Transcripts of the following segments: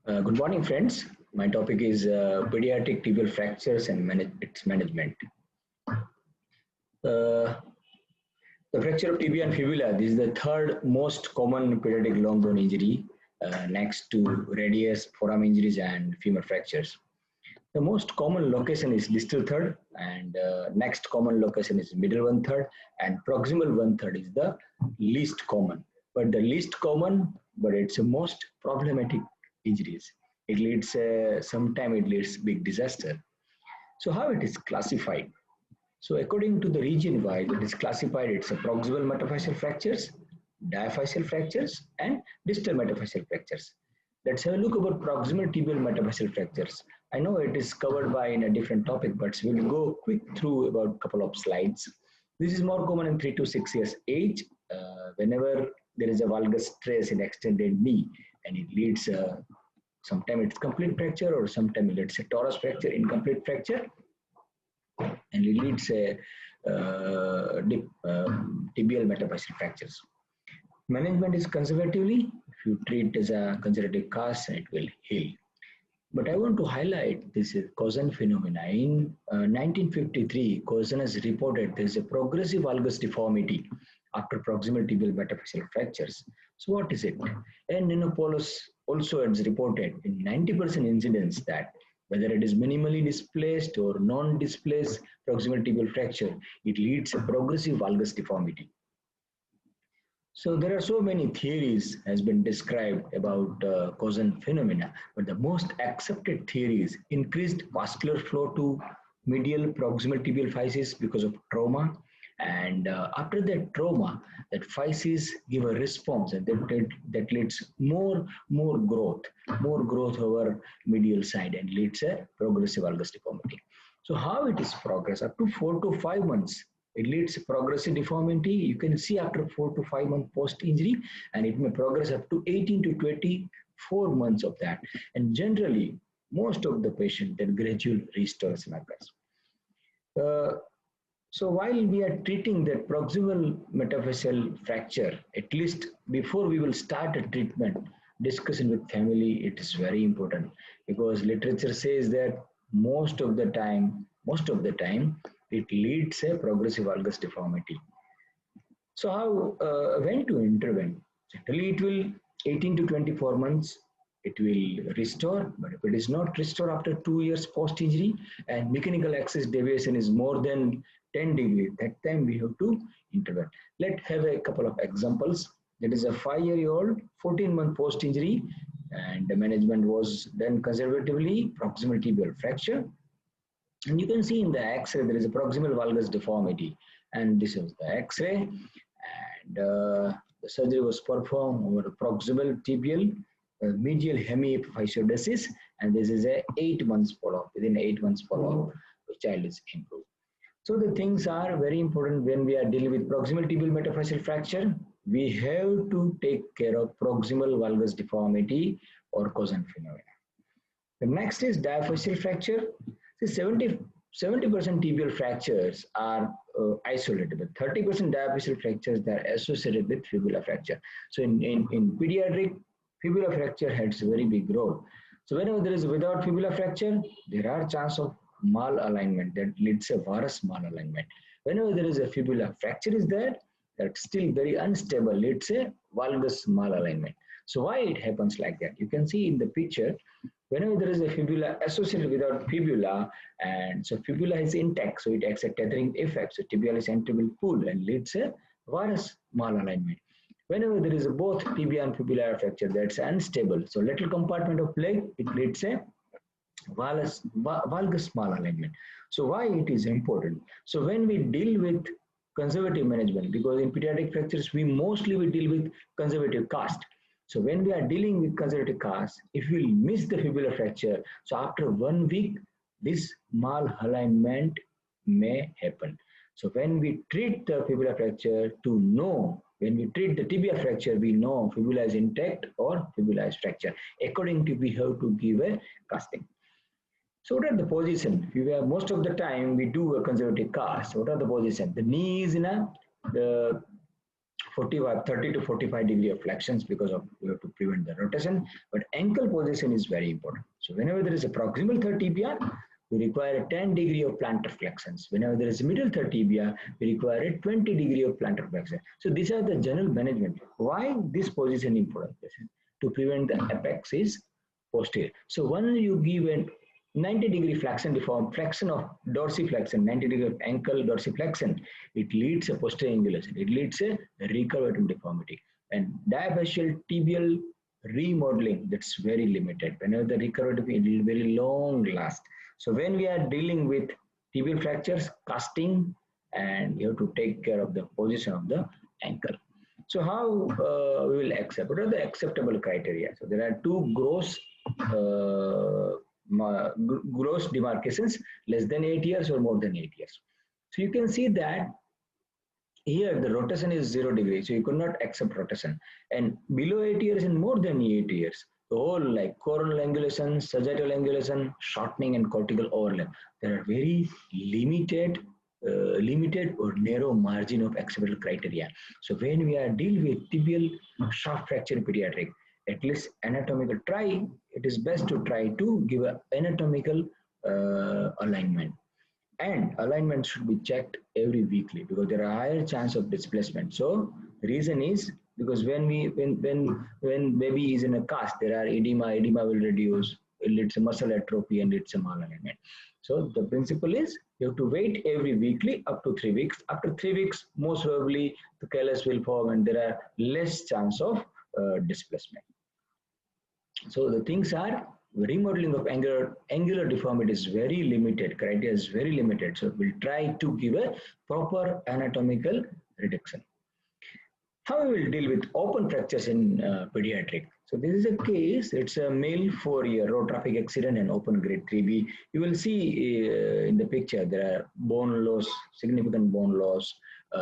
Good morning, friends. My topic is pediatric tibial fractures and its management. Uh, the fracture of tibia and fibula. This is the third most common pediatric long bone injury, next to radius, forearm injuries, and femur fractures. The most common location is distal third, and next common location is middle one third, and proximal one third is the least common. But the least common, but it's the most problematic injuries. It leads, sometimes it leads big disaster. So how it is classified? So according to the region wise, it is classified. It's a proximal metaphyseal fractures, diaphyseal fractures, and distal metaphyseal fractures. Let's have a look about proximal tibial metaphyseal fractures. I know it is covered by in a different topic, but we'll go quick through about a couple of slides. This is more common in 3 to 6 years age. Whenever there is a valgus stress in extended knee, and it leads, sometimes it's complete fracture, or sometimes it's a torus fracture, incomplete fracture, and it leads a tibial metaphyseal fractures. Management is conservatively. If you treat as a conservative cast, it will heal. But I want to highlight this is Cousin phenomena. In 1953, Cousin has reported there is a progressive valgus deformity after proximal tibial metaphyseal fractures. So what is it? And Ninopoulos also has reported in 90% incidents that whether it is minimally displaced or non-displaced proximal tibial fracture, it leads to progressive valgus deformity. So there are so many theories has been described about Cousin phenomena, but the most accepted theory is increased vascular flow to medial proximal tibial physis because of trauma, and after that trauma, that physis give a response, and that leads more growth over medial side, and leads a progressive valgus deformity. So how it is progress up to 4 to 5 months. It leads progressive deformity. You can see after 4 to 5 months post injury, and it may progress up to 18 to 24 months of that. And generally, most of the patient then gradual restores occurs. So while we are treating that proximal metaphyseal fracture, at least before we will start a treatment, discussion with family, it is very important, because literature says that most of the time, it leads a progressive valgus deformity. So how, when to intervene? Generally, it will 18 to 24 months, it will restore, but if it is not restored after 2 years post-injury and mechanical axis deviation is more than 10 degrees, that time we have to intervene. Let's have a couple of examples. That is a 5-year-old, 14-month post-injury, and the management was done conservatively, proximal tibial fracture. And you can see in the X-ray there is a proximal valgus deformity, and this is the X-ray, and the surgery was performed over proximal tibial medial hemiepiphysiodesis, and this is a 8 months follow-up. Within 8 months follow-up, the child is improved. So the things are very important when we are dealing with proximal tibial metaphyseal fracture. We have to take care of proximal valgus deformity or Cousin phenomena. The next is diaphyseal fracture. See, 70% tibial fractures are isolated, but 30% diaphyseal fractures that are associated with fibula fracture. So in pediatric, fibula fracture has a very big role. So whenever there is without fibula fracture, there are chance of malalignment that leads to varus malalignment. Whenever there is a fibula fracture is there, that's still very unstable, leads to valgus malalignment. So why it happens like that? You can see in the picture, whenever there is a fibula associated without fibula, and so fibula is intact, so it acts a tethering effect. So tibialis anterior pull and leads to varus malalignment. Whenever there is a both tibia and fibula fracture, that's unstable. So lateral compartment of leg, it leads a valgus malalignment. So why it is important? So when we deal with conservative management, because in pediatric fractures, we deal with conservative cast. So when we are dealing with conservative cast, if we miss the fibula fracture, so after 1 week, this malalignment may happen. So when we treat the fibula fracture to know, when we treat the tibia fracture, we know fibula is intact or fibula is fractured. According to, we have to give a casting. So what are the position? Most of the time we do a conservative cast. What are the position? The knee is in the 30 to 45 degree of flexions, because of we have to prevent the rotation. But ankle position is very important. So whenever there is a proximal third tibia, we require a 10 degree of plantar flexions. Whenever there is a middle third tibia, we require a 20 degree of plantar flexion. So these are the general management. Why this position important? To prevent the apex is posterior. So when you give a 90 degree flexion of dorsiflexion, 90 degree of ankle dorsiflexion, it leads a posterior angulation. It leads a recurvatum deformity. And diaphyseal tibial remodeling, that's very limited. Whenever the recurvatum is very long last. So when we are dealing with tibial fractures, casting, and you have to take care of the position of the ankle. So how we will accept? What are the acceptable criteria? So there are two gross demarcations, less than 8 years or more than 8 years. So you can see that here the rotation is 0 degrees, so you could not accept rotation. And below 8 years and more than 8 years, the whole like coronal angulation, sagittal angulation, shortening and cortical overlap, there are very limited or narrow margin of acceptable criteria. So when we are dealing with tibial shaft fracture in pediatric, at least anatomical it is best to try to give an anatomical alignment. And alignment should be checked every weekly because there are higher chance of displacement. So the reason is because when baby is in a cast, there are edema will reduce, it's a muscle atrophy and it's a malalignment. So the principle is you have to wait every weekly up to 3 weeks. After 3 weeks, most probably the callus will form and there are less chance of displacement. So the things are remodeling of angular deformity is very limited, criteria is very limited. So we'll try to give a proper anatomical reduction. How we will deal with open fractures in pediatric? So this is a case, it's a male 4-year road traffic accident and open grade 3B. You will see in the picture there are bone loss, significant bone loss,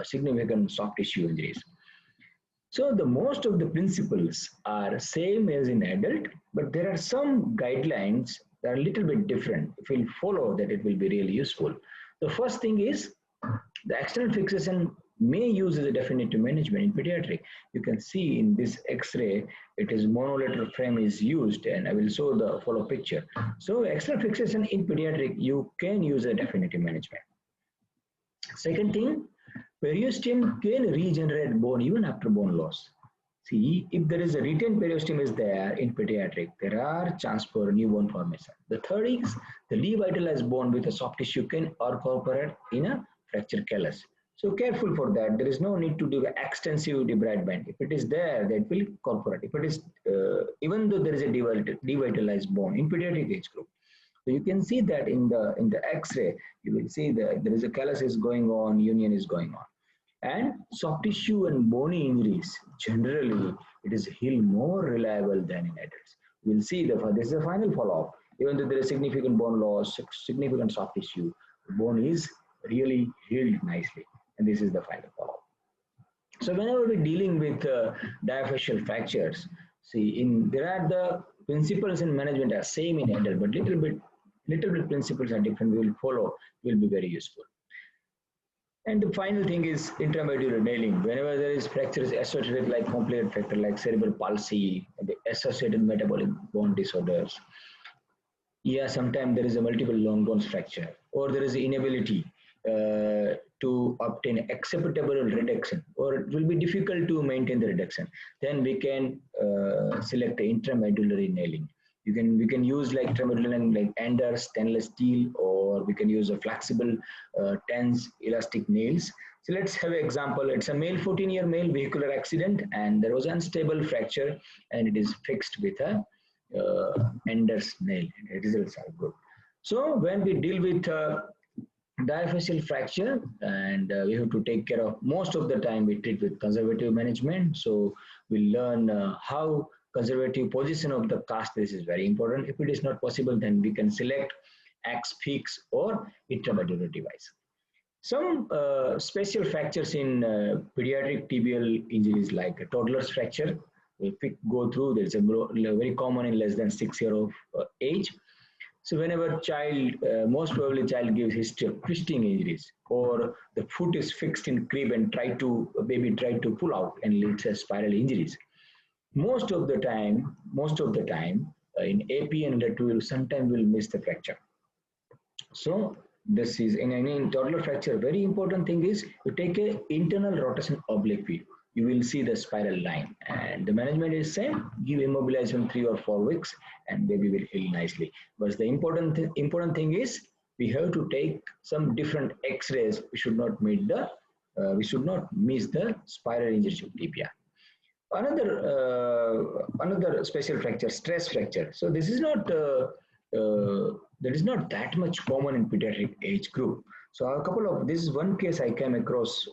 significant soft tissue injuries. So the most of the principles are same as in adult, but there are some guidelines that are a little bit different. If we'll follow that, it will be really useful. The first thing is the external fixation may use as a definitive management in pediatric. You can see in this X-ray, it is monolateral frame is used, and I will show the follow picture. So external fixation in pediatric, you can use a definitive management. Second thing, periosteum can regenerate bone even after bone loss. See, if there is a retained periosteum is there in pediatric, there are chance for new bone formation. The third is the revitalized bone with a soft tissue can incorporate in a fracture callus. So careful for that. There is no need to do extensive debridement. If it is there, that will incorporate. If it is, even though there is a devitalized bone in pediatric age group. So you can see that in the X-ray, you will see that there is a callus is going on, union is going on. And soft tissue and bony injuries, generally, it is healed more reliable than in adults. We'll see this is the final follow-up. Even though there is significant bone loss, significant soft tissue, the bone is really healed nicely. And this is the final follow-up. So whenever we're dealing with diaphyseal fractures, there are the principles in management are same in adult, but little bit principles are different. We will follow, will be very useful. And the final thing is intramedullary nailing. Whenever there is fractures associated like complicated fracture like cerebral palsy, the associated metabolic bone disorders. Yeah, sometimes there is a multiple long bones fracture or there is inability to obtain acceptable reduction, or it will be difficult to maintain the reduction. Then we can select the intramedullary nailing. We can use like intramedullary like Anders stainless steel, or we can use a flexible tense elastic nails. So let's have an example. It's a male 14-year male vehicular accident and there was unstable fracture and it is fixed with a Anders nail. Results are good. So when we deal with diaphyseal fracture, and we have to take care of, most of the time we treat with conservative management. So we learn how conservative position of the cast, this is very important. If it is not possible, then we can select axe fix or intramedullary device. Some special fractures in pediatric tibial injuries like a toddler's fracture, if we go through, there's a very common in less than 6 years of age. So whenever child, most probably child gives history of twisting injuries, or the foot is fixed in crib and baby tried to pull out and leads to spiral injuries. most of the time, in AP and let will sometimes will miss the fracture. So this is in toddler fracture. Very important thing is you take a internal rotation oblique view. You will see the spiral line, and the management is same. Give immobilization 3 or 4 weeks, and baby will heal nicely. But the important thing is we have to take some different X-rays. We should not miss the spiral injury to tibia. Another special fracture, stress fracture. So this is not that is not that much common in pediatric age group. So this is one case I came across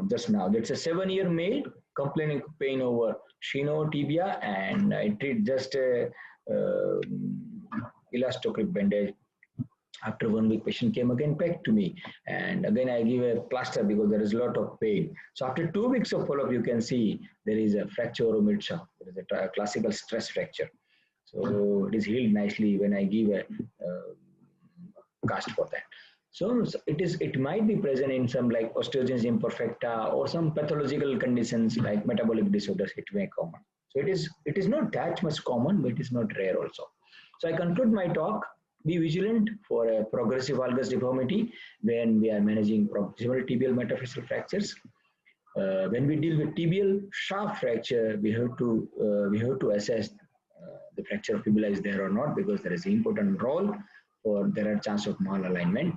just now. That's a 7-year male complaining of pain over shino tibia, and I treat just a elastoclip bandage. After 1 week, patient came again back to me, and again I give a plaster because there is a lot of pain. So after 2 weeks of follow-up, you can see there is a fracture over mid-shaft. There is a classical stress fracture. So it is healed nicely when I give a cast for that. So it might be present in some like osteogenesis imperfecta or some pathological conditions like metabolic disorders. It may common. So it is not that much common, but it is not rare also. So I conclude my talk. Be vigilant for a progressive valgus deformity when we are managing proximal tibial metaphyseal fractures. When we deal with tibial shaft fracture, we have to assess the fracture of fibula is there or not, because there is an important role for there are chance of malalignment.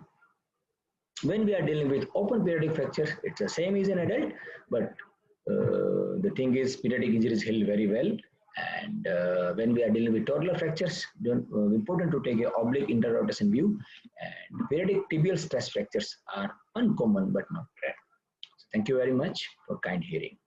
When we are dealing with open periodic fractures, it's the same as an adult, but the thing is pediatric injuries heal very well. And when we are dealing with toddler fractures, important to take a oblique interrotation view. And periodic tibial stress fractures are uncommon but not rare. So thank you very much for kind hearing.